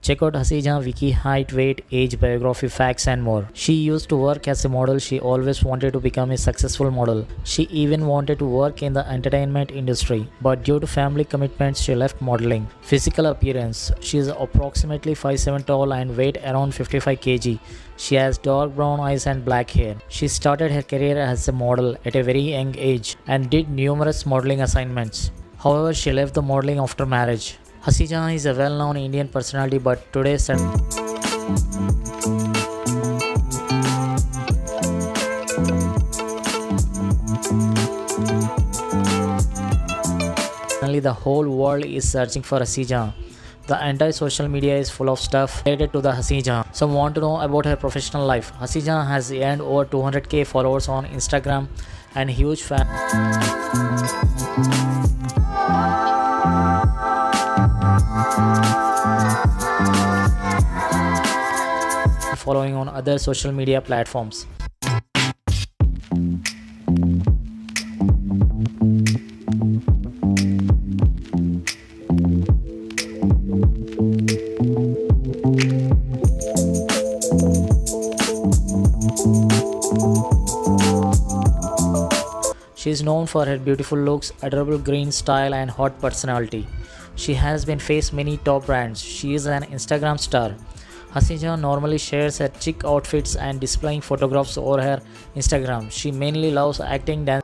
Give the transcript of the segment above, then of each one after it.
Check out Hasin Jahan wiki, height, weight, age, biography, facts and more. She used to work as a model. She always wanted to become a successful model. She even wanted to work in the entertainment industry, but due to family commitments she left modeling. Physical appearance. She is approximately 5'7" tall and weight around 55 kg. She has dark brown eyes and black hair. She started her career as a model at a very young age and did numerous modeling assignments. However, she left the modeling after marriage. Hasin Jahan is a well-known Indian personality, but today suddenly the whole world is searching for Hasin Jahan. The entire social media is full of stuff related to the Hasin Jahan. Some want to know about her professional life. Hasin Jahan has earned over 200k followers on Instagram and huge fan following on other social media platforms. She is known for her beautiful looks, adorable green style and hot personality. She has been faced many top brands. She is an Instagram star. Hasin Jahan normally shares her chic outfits and displaying photographs over her Instagram. She mainly loves acting, dance.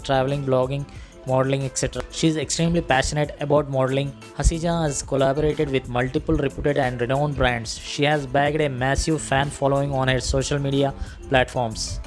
Traveling, blogging, modeling, etc. She is extremely passionate about modeling. Hasin Jahan has collaborated with multiple reputed and renowned brands. She has bagged a massive fan following on her social media platforms.